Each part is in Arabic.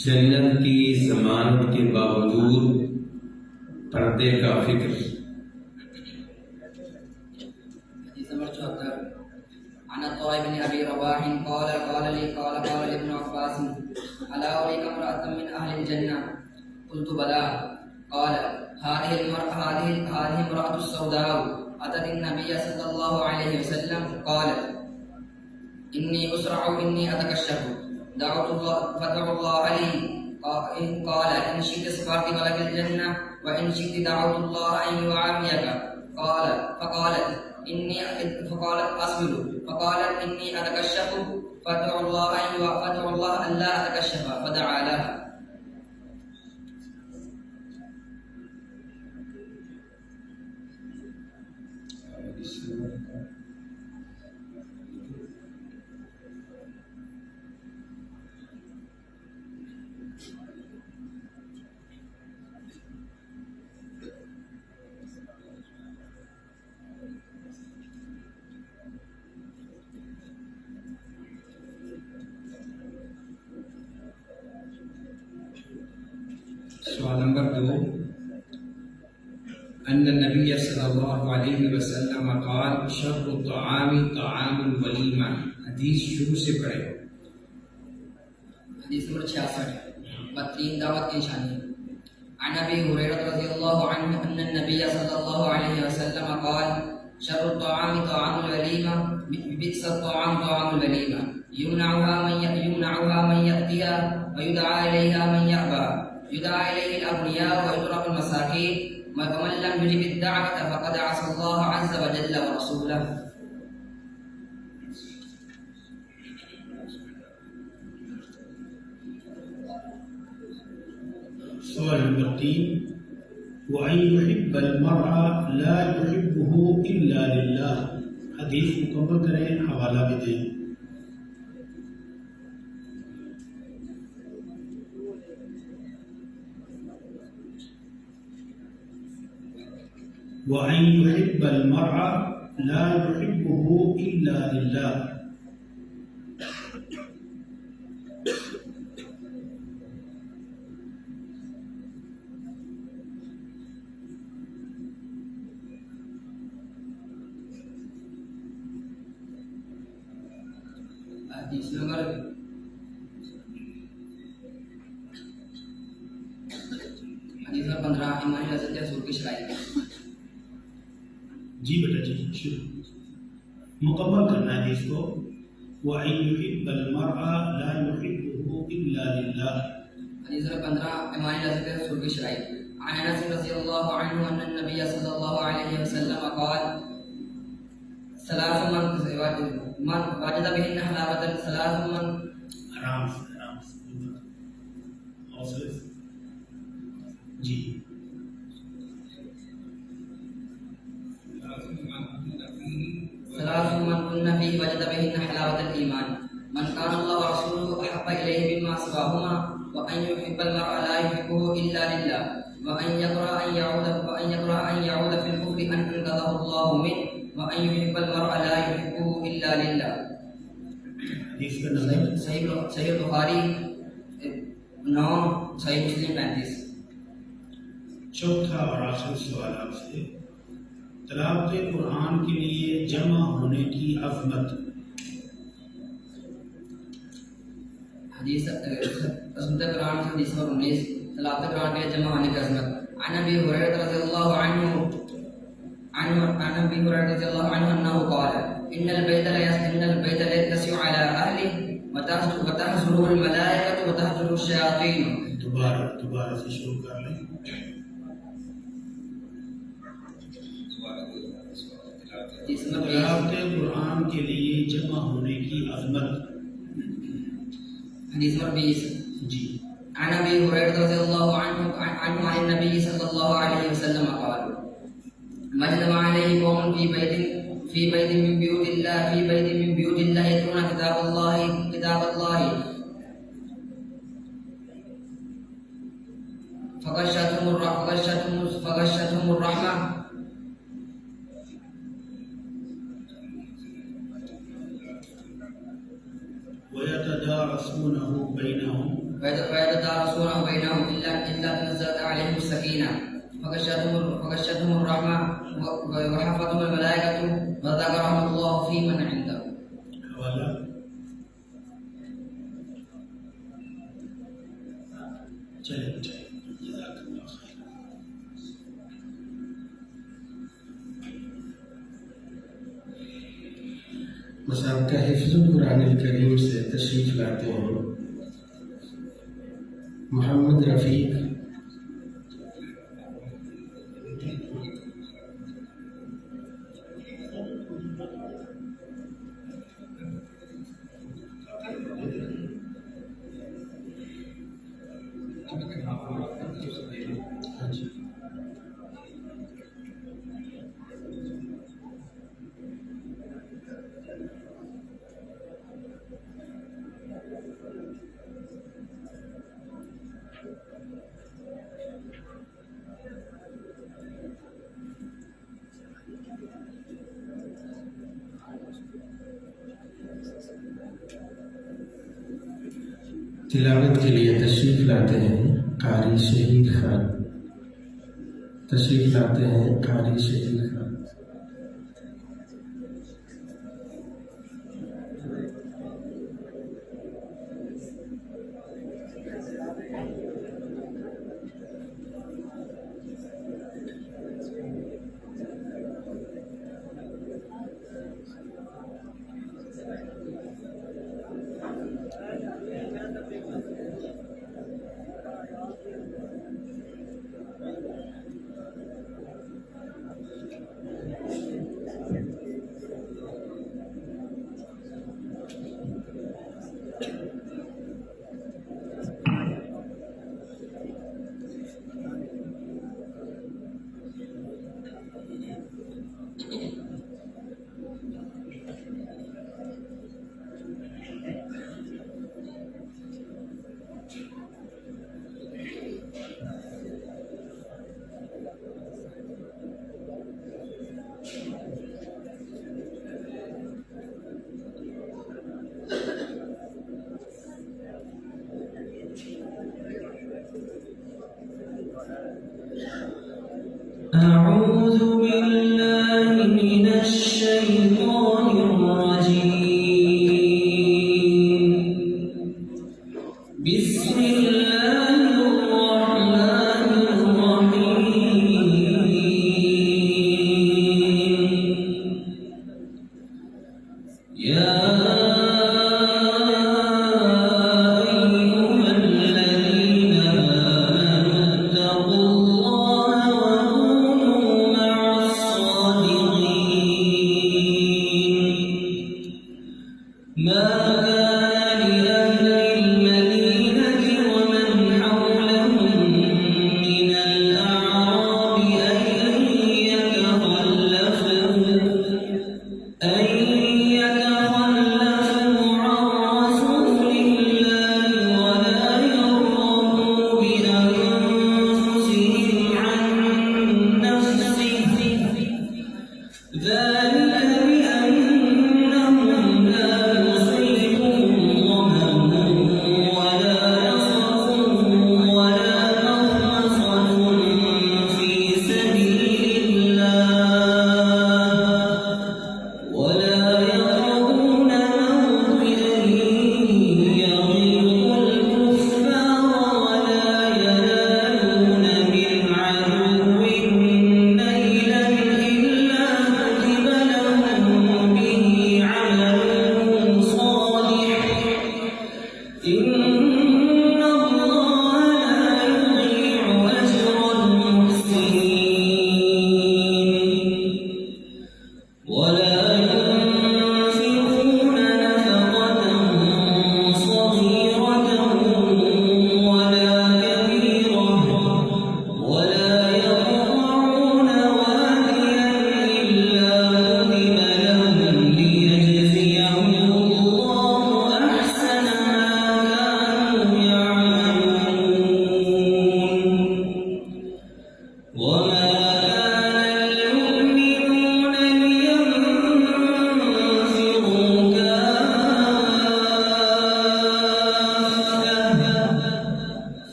जन्नत की जमानत के बावजूद पर्दे का फिक्र। इन्नी उसरअ इन्नी अतकश्शफु दअउतु अल्लाह फदअु अल्लाह लि इन क़ाल इन शि'ति सफ़रति वलकिल जन्नह व इन शि'ति दअउतु अल्लाह अन युआफ़ियका फ़क़ालत अस्बिरु फ़क़ालत इन्नी अतकश्शफु फदअु अल्लाह अल्ला अतकश्शफ फदअा लहा। सवाल नंबर 2, अन्न नबी सल्लल्लाहु अलैहि वसल्लम क़ाल शर्रु तआमी तआमुल वलीमा। हदीस शुरू से पढ़े। हदीस नंबर 66, बदतरीन दावत की निशानी। अन अबी हुरैरा रज़ियल्लाहु अन्हु अन्न नबी सल्लल्लाहु अलैहि वसल्लम क़ाल शर्रु तआमी तआमुल वलीमा बि'सा तआम तआमुल वलीमा युमनउहा मन यअतिहा व युदआ इलैहा मन यअबा युदआ इलैहि अल-अग़निया व युतरकु al-मसाकीन व मन लम युजिब ad-दअवत फ़क़द असा अल्लाह अज़्ज़ व जल्ल व रसूलहु। सवाल नंबर 3, वअन युहिब्बल मरअ ला युहिब्बुहु इल्ला लिल्लाह। हदीस मुकम्मल करें, हवाला भी दें। वअन युहिब्बल मरअ ला युहिब्बुहु इल्ला लिल्लाह। हदीस नंबर 15, इमाम हज़रत रसूल की शराइत। जी बेटा जी, शुरू मुकम्मल करना है इसको। वअन युहिब्बल मरअ ला युहिब्बुहु इल्ला लिल्लाह। हदीस नंबर 15, इमाम हज़रत रसूल की शराइत। अन अनस रज़ियल्लाहु अन्हु अन्न नबी सल्लल्लाहु अलैहि वसल्लम क़ाल सलासु मन वजद बिहिन हलावतन सलासु मन। आराम से हौसले से जी। सलासु मन कुन्ना फीहि वजद बिहिन हलावतल ईमान मन कान अल्लाहु व रसूलुहु अहब्बा इलैहि मिम्मा सिवाहुमा व अन युहिब्बल मरअ ला युहिब्बुहु इल्ला लिल्लाह व अन यकरा अन यऊद फिल कुफ्रि अन अनक़ज़हु अल्लाहु मिन्हु व अन युहिब्बल मरअ ला युहिब्बुहु इल्ला लिल्लाह। हदीस का नंबर सही बुखारी 9, सही मुस्लिम 35। चौथा और आखिरी सवाल आपसे, तिलावत कुरान के लिए जमा होने की अज़मत। हदीस अज़मत कुरान की हदीस नंबर 19, तिलावत कुरान के लिए जमा होने की अज़मत। अन अबी हुरैरा रज़ियल्लाहु अन्हु अन्नहु क़ाल इन्नल बैत ला यस्यु अला अहलिहि व तहज़ुरुहु अल-मलाइकतु व तहज़ुरुहु अश-शयातीन। दोबारा से शुरू कर लें। तिलावत कुरान के लिए जमा होने की अज़मत। हदीस नंबर 20 जी। अन अबी हुरैरा रज़ियल्लाहु अन्हु अन नबी सल्लल्लाहु अलैहि वसल्लम क़ाल मजतमा अलैहि कौमुन फी बैतिन मिन बुयूतिल्लाह यतलूना किताबल्लाहि फगशतहुमुर रहमा يتدارسونه بينهم ويتدارسونه بينهم إلا نزلت عليهم السكينة فغشتهم الرحمة وحفتهم الملائكة وذكرهم الله في من عنده. حوالہ چلیں جزاک اللہ خیر. مسابقہ حفظ القرآن الکریم سے تشریف لاتے ہیں محمد رفیق. تلاوت کے لیے تشریف لاتے ہیں قاری شہید خان. تشریف لاتے ہیں قاری شہید خان. أعوذ بالله من الشيطان الرجيم. بسم الله الرحمن الرحيم. يا أن يتخلفوا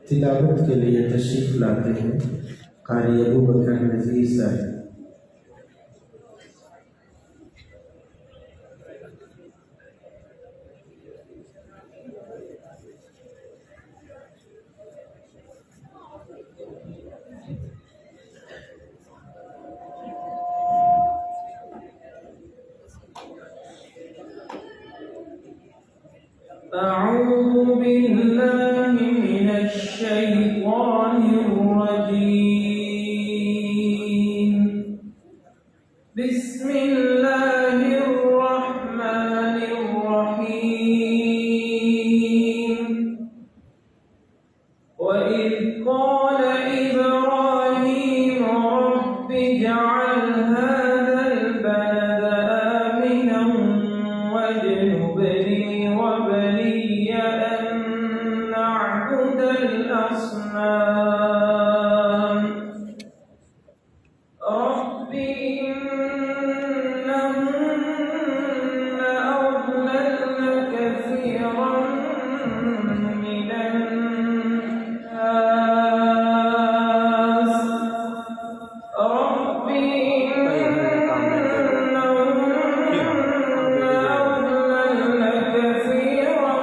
तिलावत के लिए तशरीफ लाते हैं कारी अबू बकर नज़ीर साहब। أعوذ بالله من الشيطان الرجيم. بسم الله الرحمن الرحيم. وإذ قال إبراهيم رب اجعل هذا البلد آمنا واجنبني وبني أن نعبد الأصنام. رب إنهن أضللن كثيرا من الناس. رب إنهن أضللن كثيرا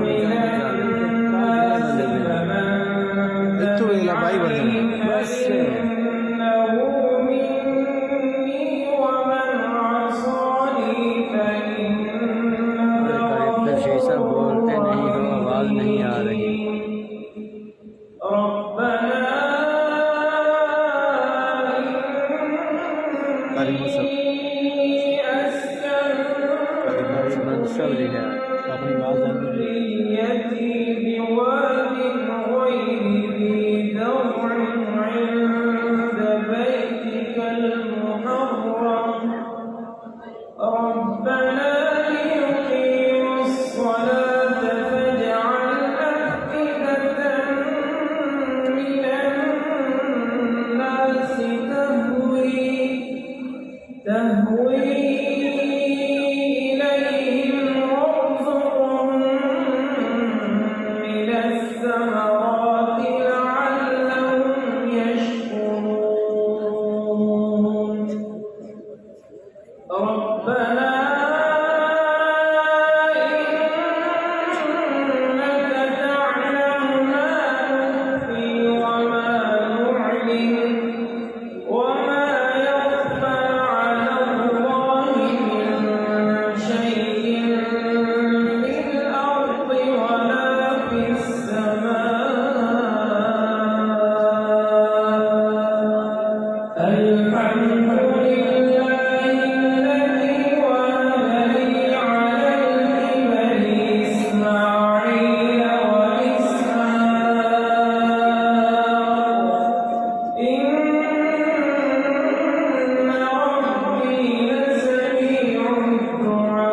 من الناس فمن تبعني فإنه مني ومن عصاني فإنك बोलते नहीं हो, आवाज नहीं आ रही। ربنا إني أسكنت منصب जो है अपनी आवाज ذريتي بواد غير ذي زرع عند بيتك المحرم ربنا ليقيموا الصلاة فاجعل أفئدة من الناس تهوي إليهم وارزقهم من الثمرات لعلهم يشكرون. ربنا إنك تعلم ما نخفي وما نعلن وما يخفى على الله من شيء في الأرض ولا في السماء. الحمد لله الذي وهب لي على الكبر إسماعيل وإسحاق إن ربي لسميع الدعاء.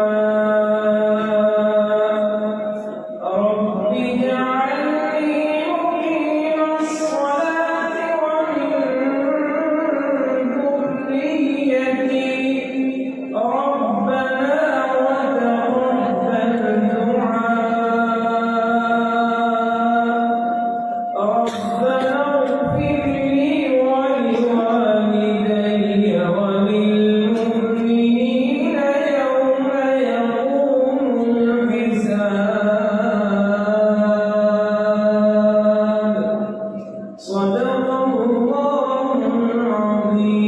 رب اجعلني مقيم الصلاة ومن ذريتي ربنا وتقبل دعاء. ربنا اغفر لي ولوالدي وللمؤمنين يوم يقوم الحساب. صدق الله العظيم.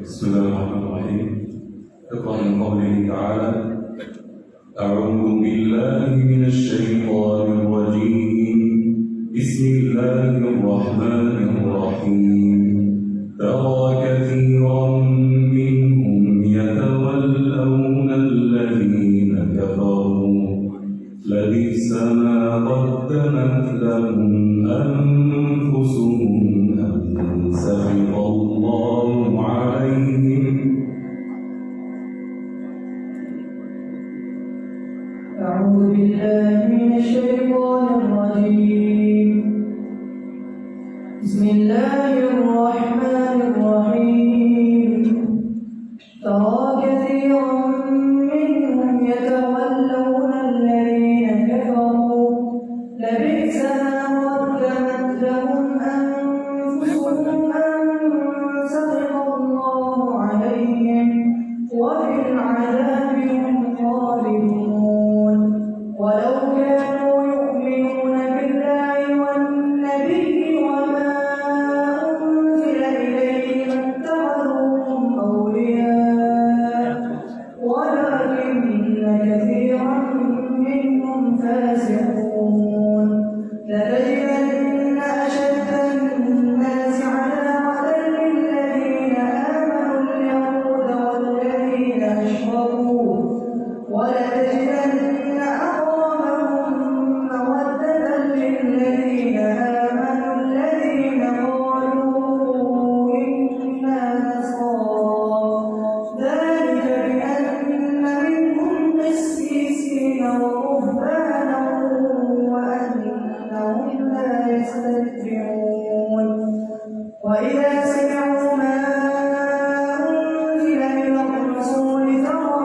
بسم الله الرحمن الرحيم. اقرأ من قوله تعالى: أعوذ بالله من الشيطان الرجيم. بسم الله الرحمن الرحيم. ترى كثيرا منهم يتولون الذين كفروا لبئس ما قدمت لهم أنفسهم أن سخط الله عليهم. أعوذ بالله من الشيطان الرجيم. بسم الله الرحمن الرحيم. ترى كثيرا منهم يتولون الذين كفروا لبئس ما قدمت لهم أنفسهم أن سخط الله عليهم وفي العذاب هم خالدون. ولو كانوا يؤمنون بالله والنبي وما أنزل إليه ما اتخذوهم أولياء ولكن كثيرا منهم فاسقون. لتجدن أشد الناس عداوة للذين آمنوا اليهود والذين أشركوا ولتجدن أقربهم مودة للذين آمنوا الذين قالوا إنا نصارى ذلك بأن منهم قسيسين ورهبانا وأنهم لا يستكبرون. وإذا سمعوا ما أنزل إلى الرسول ترى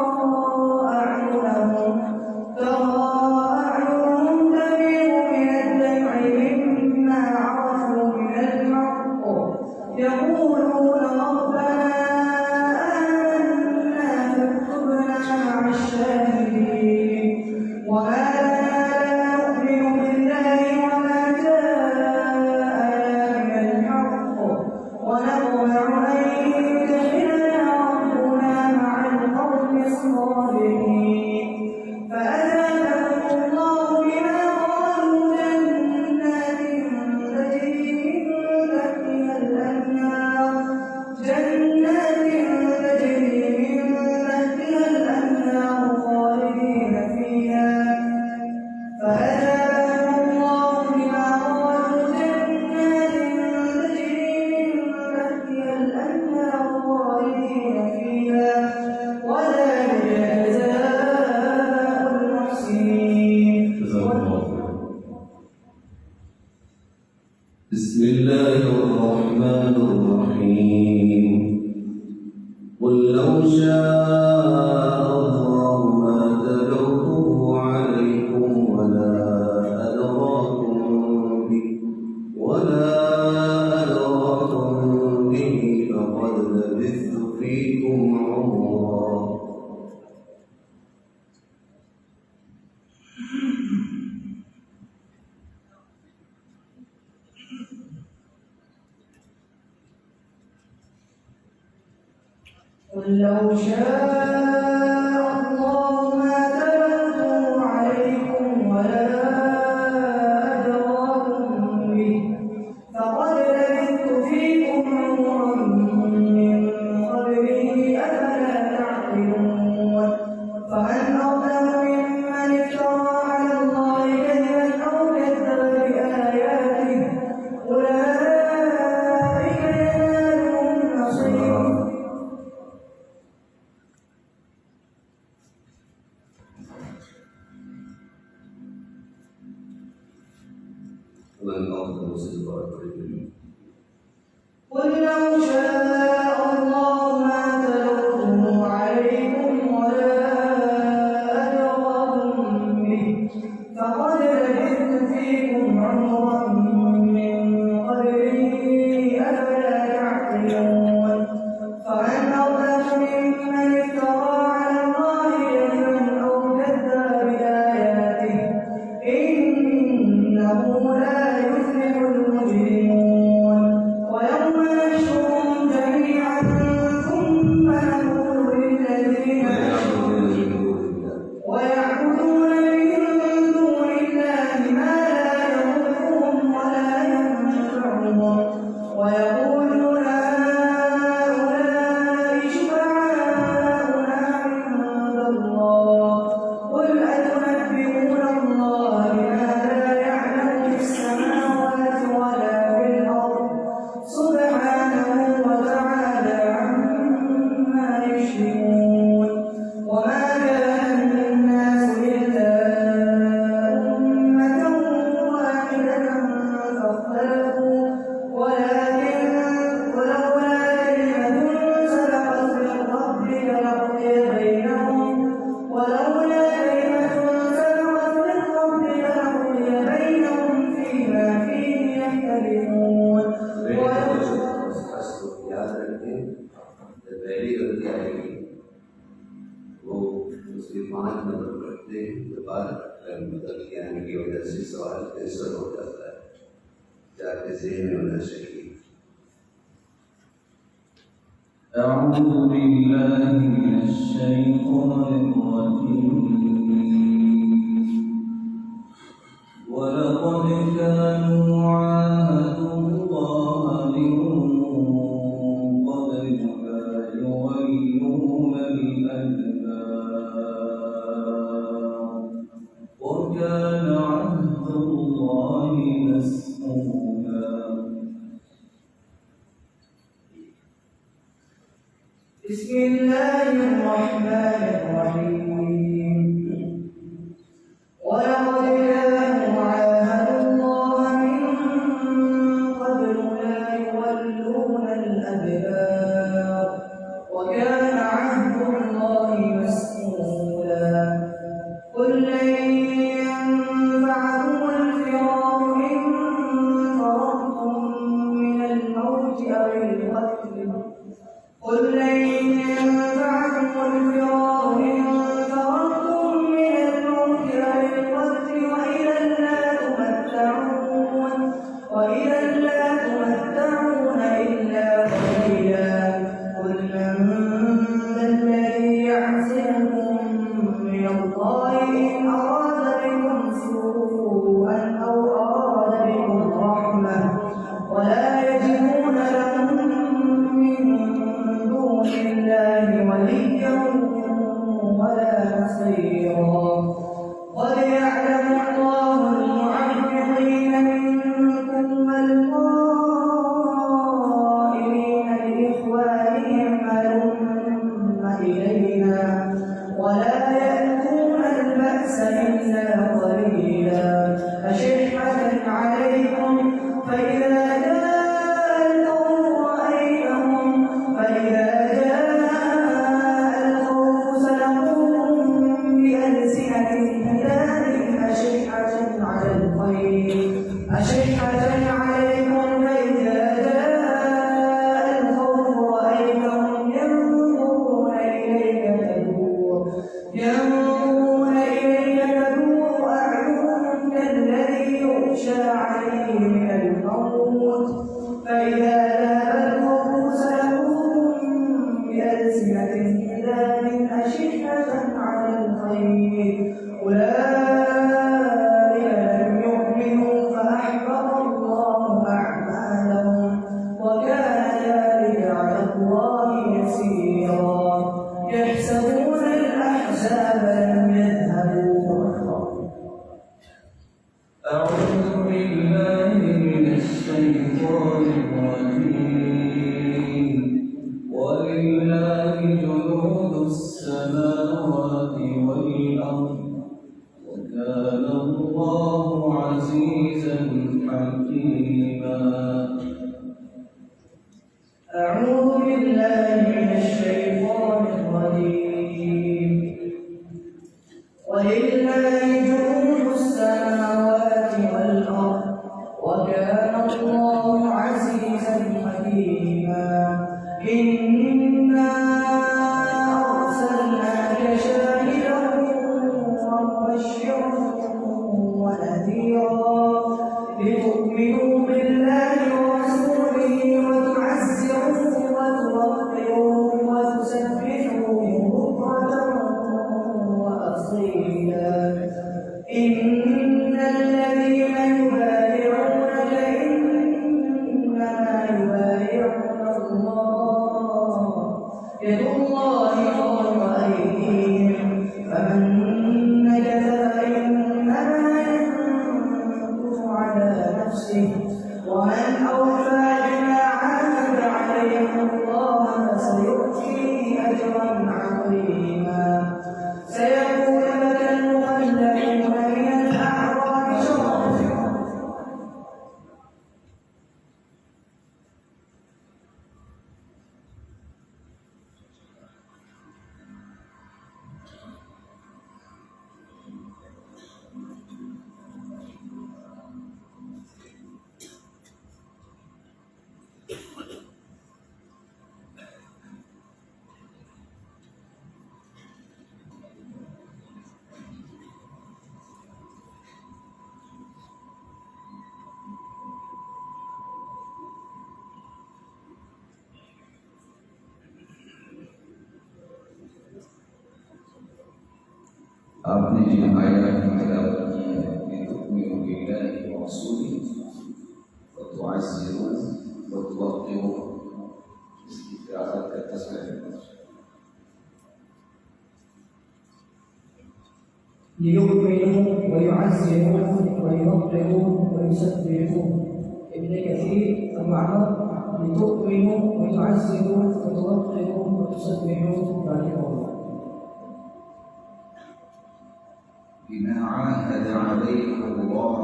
أعينهم تفيض من الدمع مما عرفوا من الحق يقولون ربنا آمنا فاكتبنا مع الشاهدين. وما لنا لا نؤمن بالله وما جاءنا من الحق ونطمع أن يدخلنا ربنا مع القوم الصالحين. فأثابهم الله بما قالوا جنات تجري من تحتها الأنهار خالدين فيها. فأثابهم الله بما قالوا جنات تجري من تحتها الأنهار خالدين فيها وذلك جزاء المحسنين. بسم الله الرحمن الرحيم. قل لو شاء الله ما تلوته عليكم ولا أدراكم به فقد لبثت فيكم عمرا. قل لو شاء الله ما تلوته عليكم ولا أدراكم به فقد لبثت فيكم عمرا من قبله أفلا تعقلون. فمن أظلم ممن افترى على الله كذبا أو كذب بآياته أولئك ينالهم نصيبهم. ومن أظلم صدقا قل لو شاء الله ما تلوته عليكم ولا أدراكم به فقد لبثت فيكم عمرا من قبله أفلا تعقلون. فمن أظلم ممن افترى على الله كذبا أو كذب بآياته إنه لا يفلح المجرمون. ويوم نحشرهم جميعا 5 नंबर पढ़ते हैं तो बाद बदल के आने की वजह से सवाल कैंसिल हो जाता है, जाके ज़हन में होना चाहिए। أعوذ بالله من الشيطان الرجيم ولقد كانوا عاهدوا الله من قبل لا يولون الأدبار وكان عهد الله مسؤولا. بسم الله الرحمن الرحيم ولقد كانوا عاهدوا الله من قبل لا يولون الأدبار وكان عهد الله مسؤولا. قل لن ينفعكم الفرار إن فررتم من الموت أو القتل قل لن ينفعكم الفرار إن فررتم من الموت أو القتل وإذا لا تمتعون إلا قليلا. قل من ذا الذي يعصمكم من الله إن أراد بكم سوءا أو أراد بكم رحمة ولا يجدون لهم من دون الله وليا ولا نصيرا. قد يعلم الله المعوقين منكم والقائلين لإخوانهم هلم إلينا ولا يأتون البأس إلا قليلا. أشحة عليكم فإذا جاء الخوف سلقوكم بألسنة حداد أشحة عليكم فإذا جاء الخوف رأيتهم ينظرون إليك تدور أعينهم كالذي يغشى عليه من الموت فإذا ذهب الخوف سلقوكم بألسنة حداد أشحة على الخير أولئك لم يؤمنوا فأحبط الله أعمالهم وكان ذلك على الله يسيرا. يحسبون الأحزاب لم يذهبوا. أعوذ بالله من الشيطان الرجيم ولله جنود السماوات والأرض وكان الله عزيزا حكيما. أعوذ بالله من الشيطان الرجيم ولله جنود السماوات والأرض وكان الله عزيزا حكيما. إنا أرسلناك شاهدا ومبشرا ونذيرا لتؤمنوا بالله ورسوله وتعزروه وتوقروه وتسبحوه بكرة وأصيلا. إن الذين يبايعونك إنما يبايعون الله يد الله فوق أيديهم فمن نكث فإنما ينكث على نفسه ومن أوفى بما عاهد عليه الله فسيؤتيه أجرا عظيما. سيقول لك المخلفون من الأعراب आपने जिन आयत की तिलावत की है लितुमिनु बिल्लाहि व रसूलिहि व तुअज़्ज़िरूहु व तुवक़्किरूहु, इसकी क़िराअत का तस्वीर है। ليؤمنوا ويعزروه ويوقروه ويسبحوه. ابن كثير المعنى لتؤمنوا وتعزروه وتوقروه وتسبحوه رحمه الله. بما عاهد عليه الله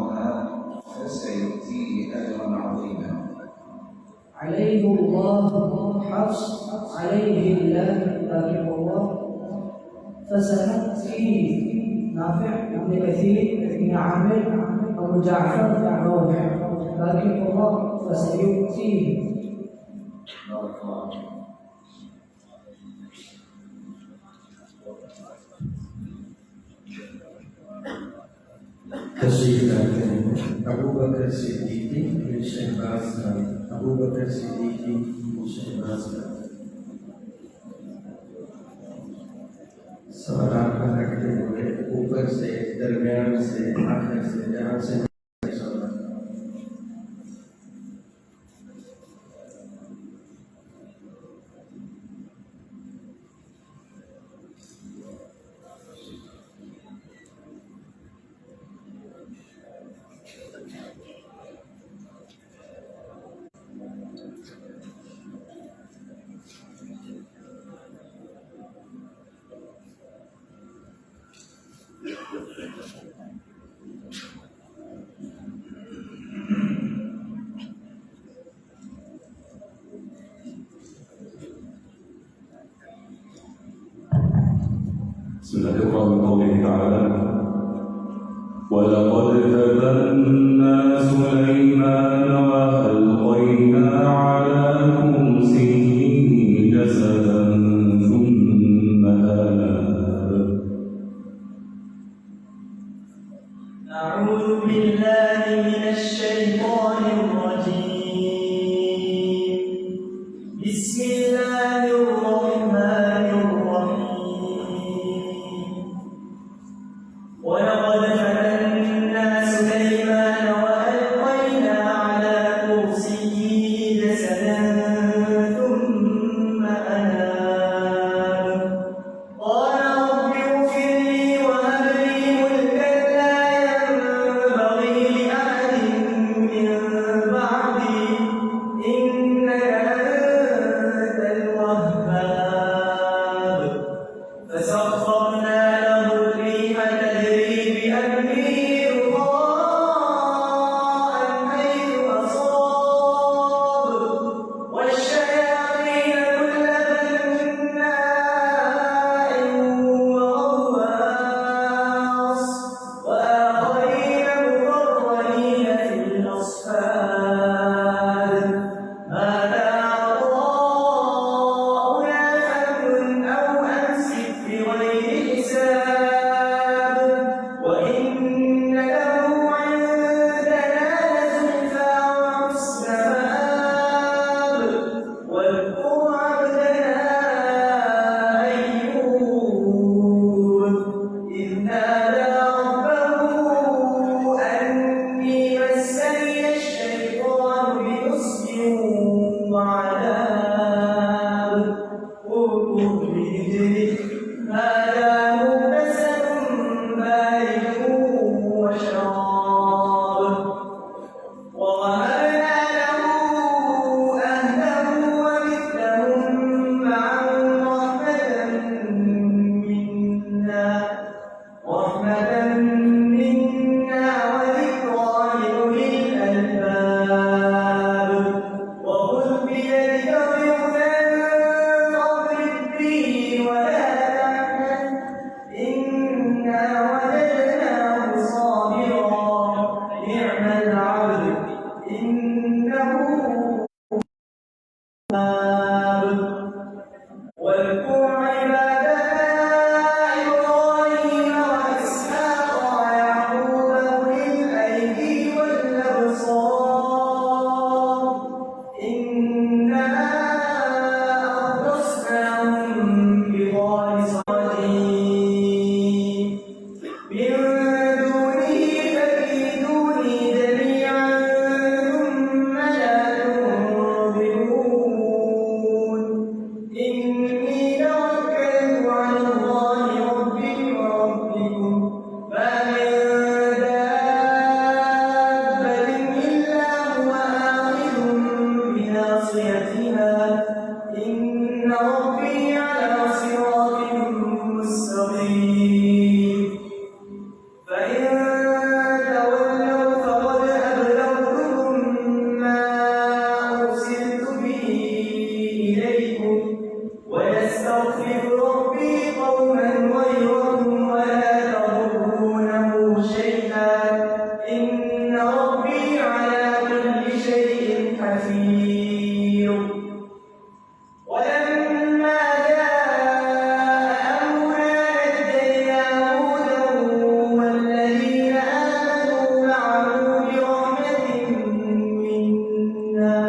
فسيؤتيه أجرا عظيما. عليه الله حفص عليه الله رحمه الله، فسنأتيه نافع ابن كثير ابن عامر أبو جعفر روح رحمه الله، فسيؤتيه. بارك الله فيك. तशरीफ लाते हैं अबू बकर सिद्दीकी शहबाज का, अबू बकर सिद्दीकी शहबाज का सवाल करते हुए ऊपर से, दरमियान से, आखिर से, जहाँ से بسم الله الرحمن قوله تعالى: ولقد فتنا سليمان وألقينا على كرسيه جسدا ثم أناب. أعوذ بالله من الشيطان الرجيم. بسم الله الرحمن الرحيم. ولقد فتنا سليمان وألقينا على حفيظ ولما جاء أمرنا نجينا هودا والذين آمنوا معه برحمة منا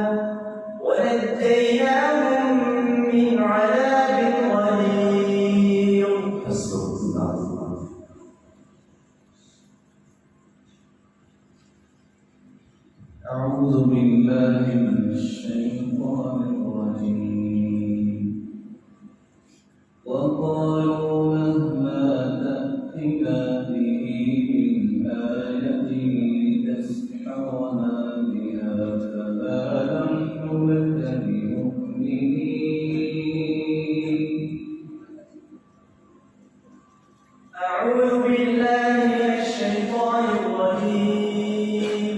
ونجيناهم من عذاب غليظ. أعوذ بالله من الشيطان الرجيم. وقالوا مهما تأتنا به من آية لتسحرنا بها فما نحن لك بمؤمنين. أعوذ بالله من الشيطان الرجيم.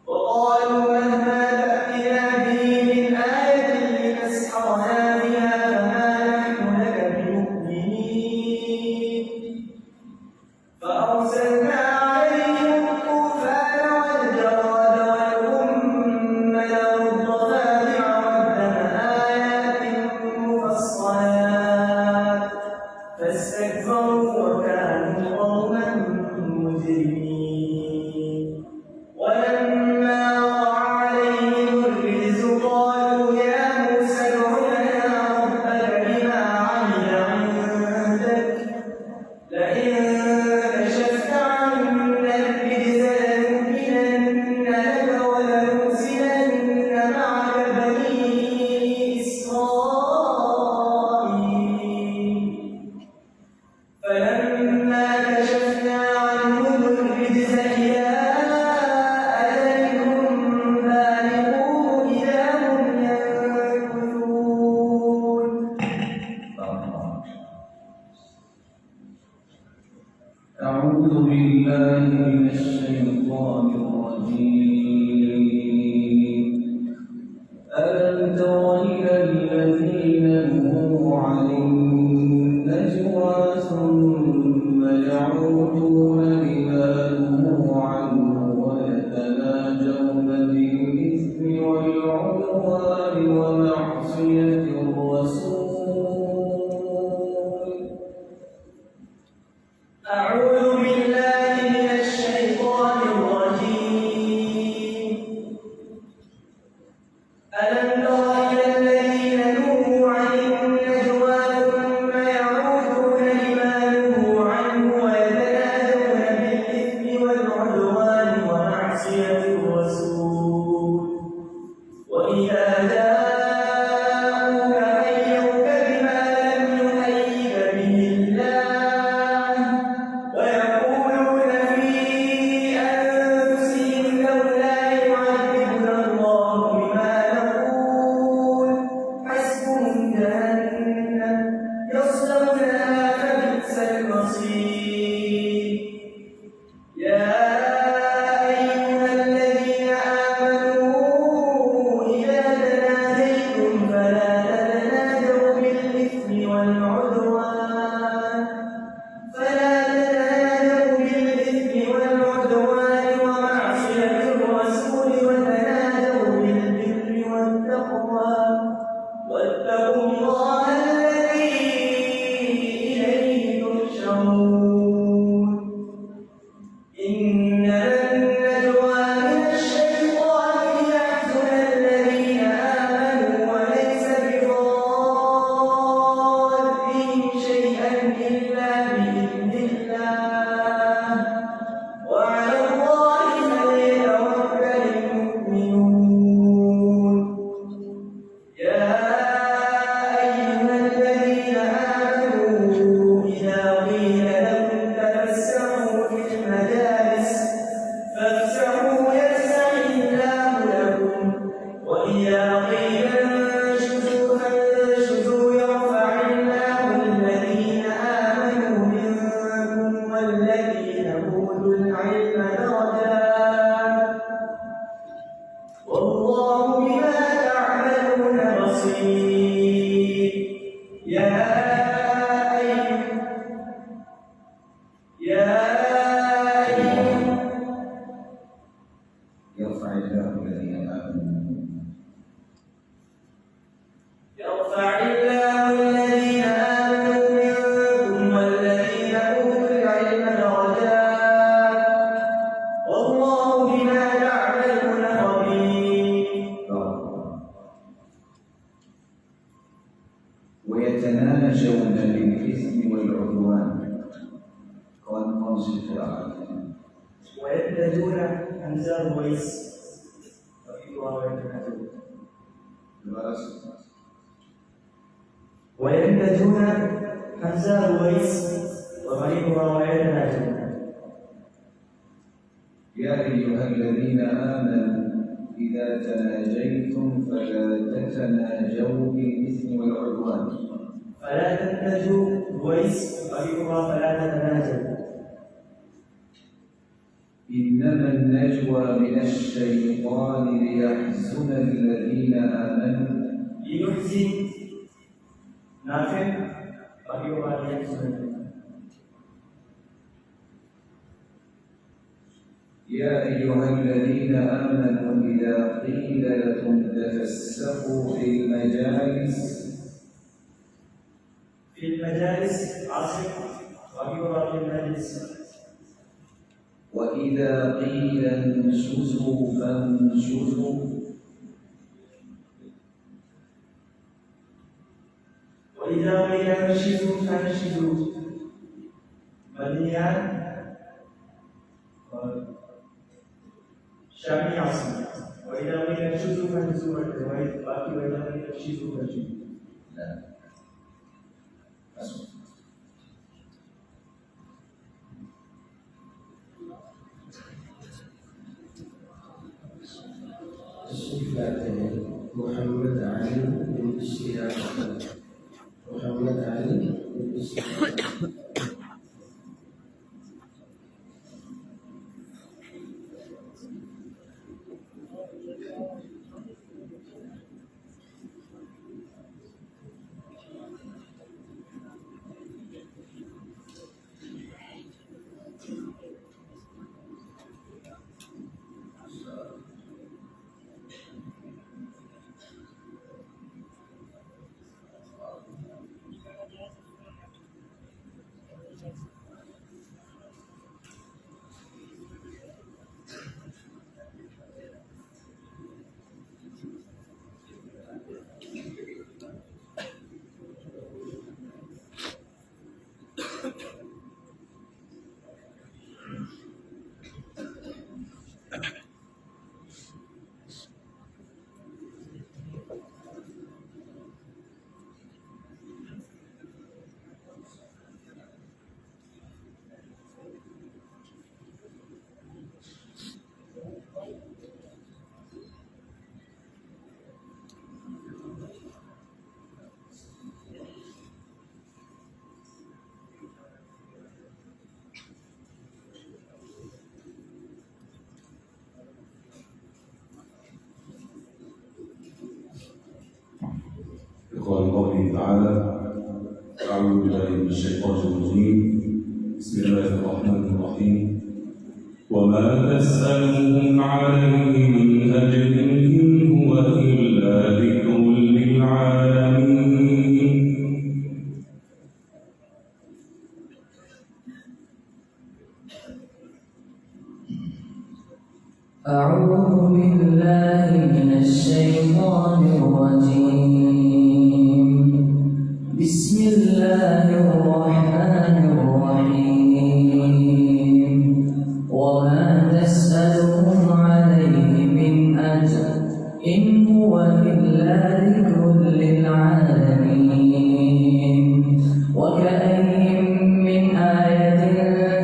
وقالوا مهما تأتنا به من آية لتسحرنا بها فما نحن لك بمؤمنين. فأرسلنا عليهم الطوفان والجراد والقمل والضفادع والدم آيات مفصلات فاستكبروا وكانوا قوما مجرمين. ولما وقع عليهم الرجز قالوا يا موسى ادع لنا ربك بما عهد عندك لئن كشفت عنا الرجز لنؤمنن لك ولنرسلن معك بني إسرائيل. فلما كشفنا عنهم الرجز إلى أجل هم بالغوه إذا هم ينكثون. أعوذ بالله من الشيطان الرجيم. ألم تر إلى الذين نهوا عن النجوى ثم يعودون لما نهوا عنه ويتناجون بالإثم والعدوان ومعصية الرسول. أعوذ بالله من الشيطان الرجيم. ألم تر إلى الذين نهوا عن النجوى ثم يعودون لما نهوا عنه ويتناجون بالإثم والعدوان ومعصية الرسول. وإذا جاءوك حيوك بما لم يحيك به الله ويقولون في أنفسهم لولا يعذبنا الله بما نقول والعدوان कौन सी क़िराअत है ويتجون أنزال ويس दोबारा से وينتجون أنزال ويس وغيرها ويتناجون يا أيها الذين آمنوا إذا تناجيتم فلا تتناجوا بالإثم والعدوان فلا تنتجوا ويس وغيرها فلا تتناجوا إنما النجوى من الشيطان ليحزن الذين آمنوا ليحزن نافع وغيرها ليحزن يا أيها الذين آمنوا إذا قيل لكم تفسحوا في المجالس عصر وغيرها في المجلس وإذا قيل انشزوا فانشزوا وإذا قيل انشزوا فانشزوا مدنيان شامي عصر وإذا قيل انشزوا فانشزوا وإذا قيل انشزوا فانشزوا لا أسمع तशरीफ लाते हैं मोहम्मद अली बिन इश्तियाक मोहम्मद अली बिन इश्तियाक قال قوله تعالى أعوذ بالله من الشيطان الرجيم بسم الله الرحمن الرحيم وما تسألهم عليه من أجر إن هو إلا ذكر للعالمين أعوذ بالله من الشيطان الرجيم بسم الله الرحمن الرحيم وما تسألهم عليه من أجر إن هو إلا ذكر للعالمين وكأين من آية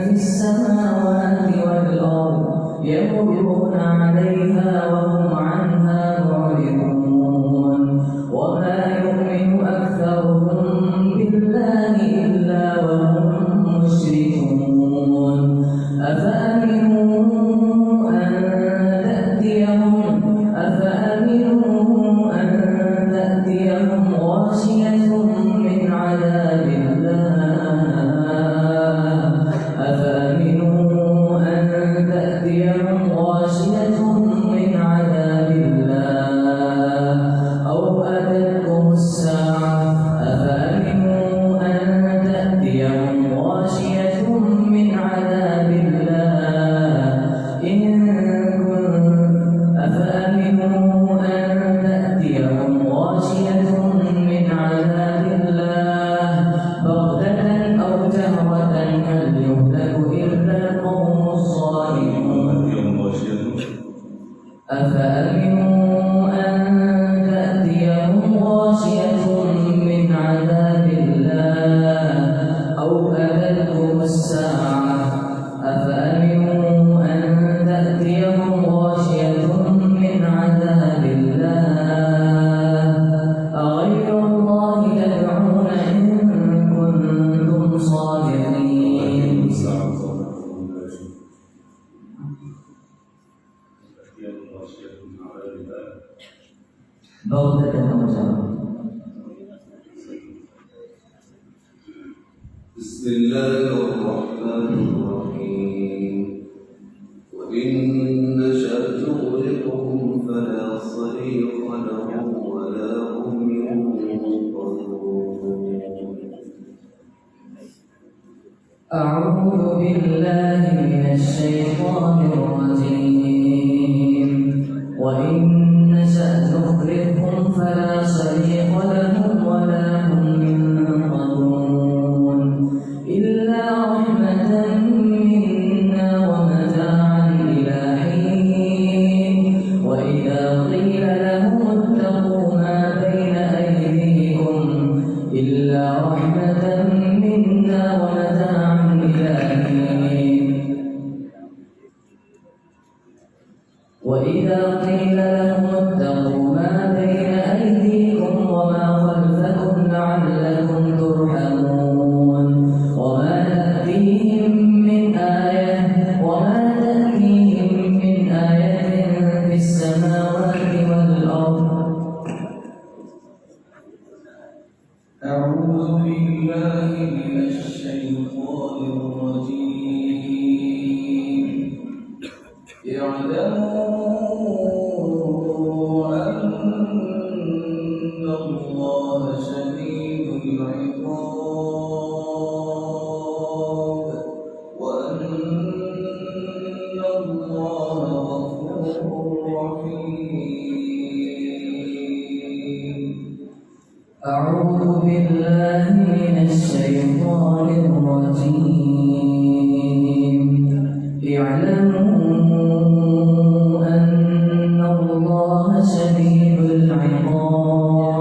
في السماوات والأرض يمرون عليها وهم عنها معرضون وما يؤمن أكثرهم بالله إلا وهم مشركون أفأمنوا أن تأتيهم غاشية بغدة وجرا. بسم الله الرحمن الرحيم وإن نشأ نغرقهم فلا صريخ لهم ولا هم ينقذون. أعوذ بالله من الشيطان الرجيم وإن نشأ نغرقهم فلا صريخ لهم ولا هم ينقذون إلا رحمة منا ومتاعا إلى حين وإذا قيل لهم اتقوا ما بين أيديكم إلا رحمة منا ومتاعا إلى حين وإذا قيل لهم اتقوا ما بين أيديكم وما خلفكم لعلكم ترحمون وما تأتيهم من آية في السماوات والأرض. أعوذ بالله من الشيطان الرجيم. اعلموا أن الله شديد العقاب وأن الله غفور رحيم. أعوذ بالله من الشيطان الرجيم. اعلموا أن الله شديد العقاب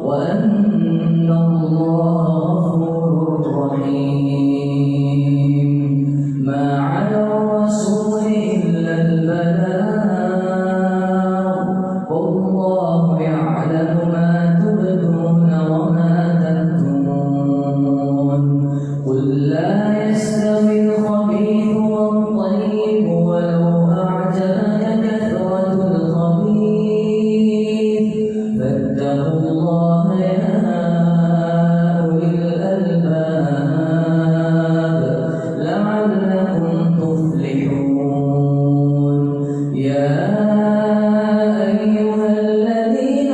وأن الله غفور رحيم. ما على الرسول إلا البلاغ والله يعلم ما تبدون وما تكتمون. قل لا يستوي الخبيث والطيب ولو أعجبك كثرة الخبيث فاتقوا الله يا أولي الألباب لعلكم تفلحون. يا أيها الذين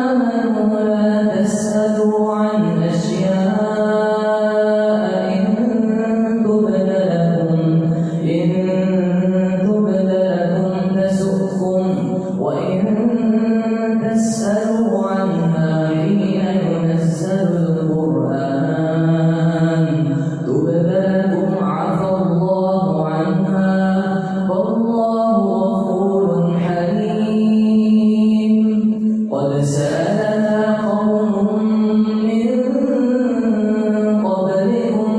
آمنوا لا تسألوا عن أشياء إن تبد لكم تسؤكم وإن تسألوا عنها حين ينزل القرآن تبد لكم عفى الله عنها والله غفور حليم. قد سألها قوم من قبلكم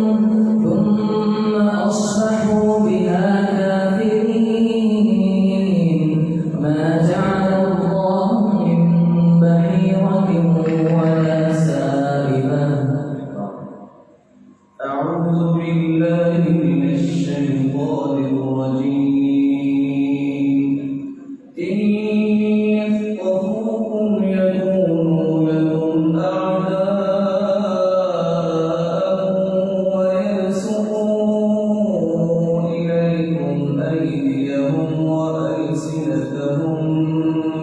ثم أصبحوا بها كافرين. ما جعل الله من بحيرة ولا سائبة. أعوذ بالله من الشيطان الرجيم. إن يثقفوكم يكونوا لكم أعداء ويبسطوا إليكم أيديهم وألسنتهم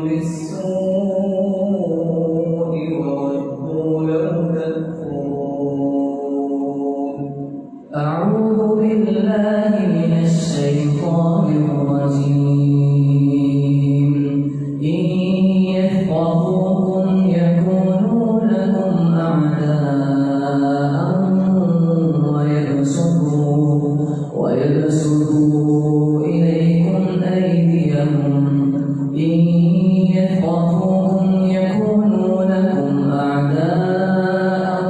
بالسوء وودوا لو تكفرون. أعوذ بالله من الشيطان الرجيم. إن يثقفوكم يكونوا لكم أعداء ويبسطوا إليكم أيديهم. إن يثقفوكم يكونوا لكم أعداء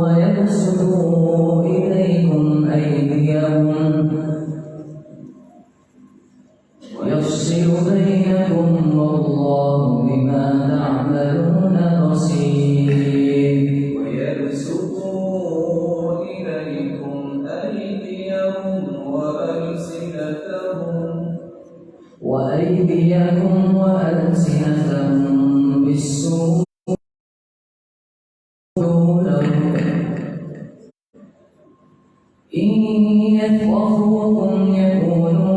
ويبسطوا إليكم أيديهم ويفصل بينكم والله يثقفوكم يكونوا